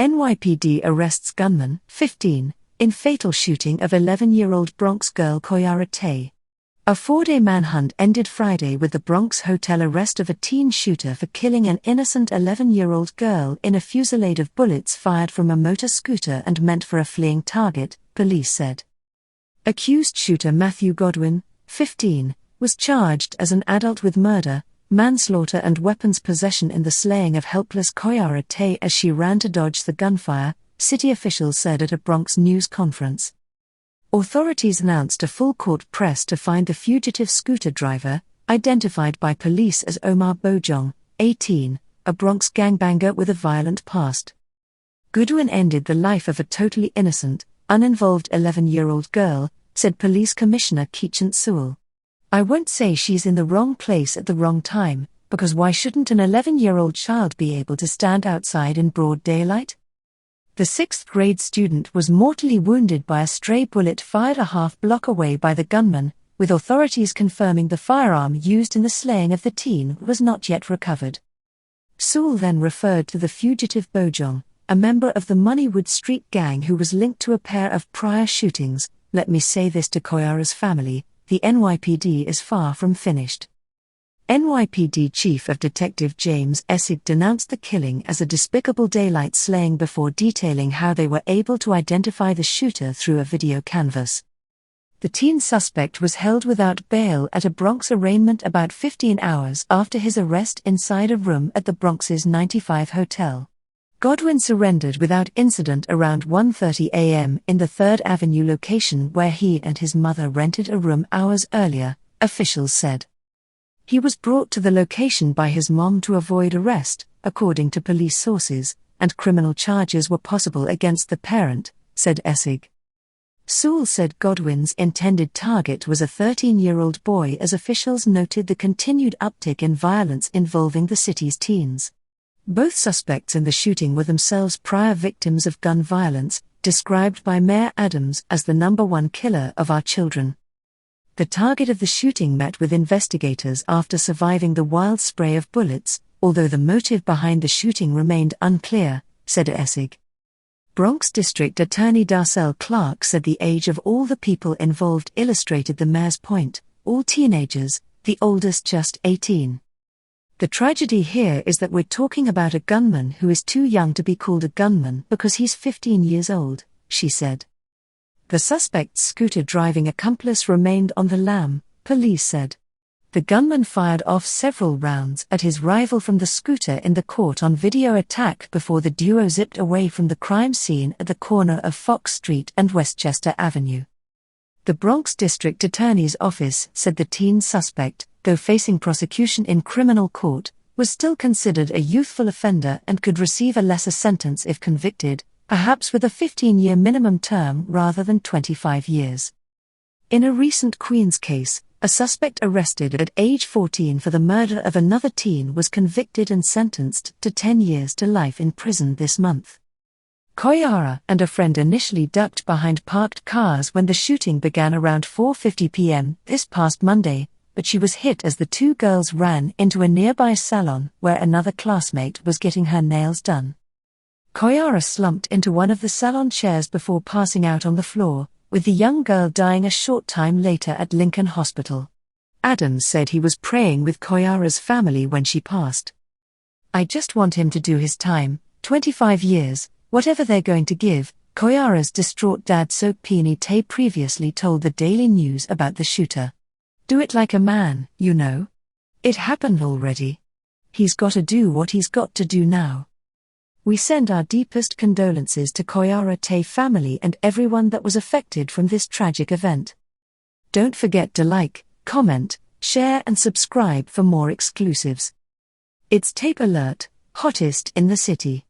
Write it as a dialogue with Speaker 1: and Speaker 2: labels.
Speaker 1: NYPD arrests gunman, 15, in fatal shooting of 11-year-old Bronx girl Kyhara Tay. A 4-day manhunt ended Friday with the Bronx hotel arrest of a teen shooter for killing an innocent 11-year-old girl in a fusillade of bullets fired from a motor scooter and meant for a fleeing target, police said. Accused shooter Matthew Godwin, 15, was charged as an adult with murder, manslaughter and weapons possession in the slaying of helpless Kyhara Tay as she ran to dodge the gunfire, city officials said at a Bronx news conference. Authorities announced a full-court press to find the fugitive scooter driver, identified by police as Omar Bojong, 18, a Bronx gangbanger with a violent past. Godwin ended the life of a totally innocent, uninvolved 11-year-old girl, said Police Commissioner Keechant Sewell. I won't say she's in the wrong place at the wrong time, because why shouldn't an 11-year-old child be able to stand outside in broad daylight? The 6th-grade student was mortally wounded by a stray bullet fired a half-block away by the gunman, with authorities confirming the firearm used in the slaying of the teen was not yet recovered. Sewell then referred to the fugitive Bojong, a member of the Moneywood Street gang who was linked to a pair of prior shootings. Let me say this to Kyhara's family, the NYPD is far from finished. NYPD Chief of Detective James Essig denounced the killing as a despicable daylight slaying before detailing how they were able to identify the shooter through a video canvas. The teen suspect was held without bail at a Bronx arraignment about 15 hours after his arrest inside a room at the Bronx's 95 Hotel. Godwin surrendered without incident around 1:30 a.m. in the 3rd Avenue location where he and his mother rented a room hours earlier, officials said. He was brought to the location by his mom to avoid arrest, according to police sources, and criminal charges were possible against the parent, said Essig. Sewell said Godwin's intended target was a 13-year-old boy as officials noted the continued uptick in violence involving the city's teens. Both suspects in the shooting were themselves prior victims of gun violence, described by Mayor Adams as the #1 killer of our children. The target of the shooting met with investigators after surviving the wild spray of bullets, although the motive behind the shooting remained unclear, said Essig. Bronx District Attorney Darcel Clark said the age of all the people involved illustrated the mayor's point, all teenagers, the oldest just 18. The tragedy here is that we're talking about a gunman who is too young to be called a gunman because he's 15 years old, she said. The suspect's scooter driving accomplice remained on the lam, police said. The gunman fired off several rounds at his rival from the scooter in the caught-on-video attack before the duo zipped away from the crime scene at the corner of Fox Street and Westchester Avenue. The Bronx District Attorney's Office said the teen suspect, though facing prosecution in criminal court, was still considered a youthful offender and could receive a lesser sentence if convicted, perhaps with a 15-year minimum term rather than 25 years. In a recent Queens case, a suspect arrested at age 14 for the murder of another teen was convicted and sentenced to 10 years to life in prison this month. Kyhara and a friend initially ducked behind parked cars when the shooting began around 4:50 p.m. this past Monday, but she was hit as the two girls ran into a nearby salon where another classmate was getting her nails done. Kyhara slumped into one of the salon chairs before passing out on the floor, with the young girl dying a short time later at Lincoln Hospital. Adams said he was praying with Kyhara's family when she passed. I just want him to do his time, 25 years, whatever they're going to give, Kyhara's distraught dad Soapini Tay previously told the Daily News about the shooter. Do it like a man, you know. It happened already. He's got to do what he's got to do now. We send our deepest condolences to Kyhara Tay family and everyone that was affected from this tragic event. Don't forget to like, comment, share and subscribe for more exclusives. It's Tapealert, hottest in the city.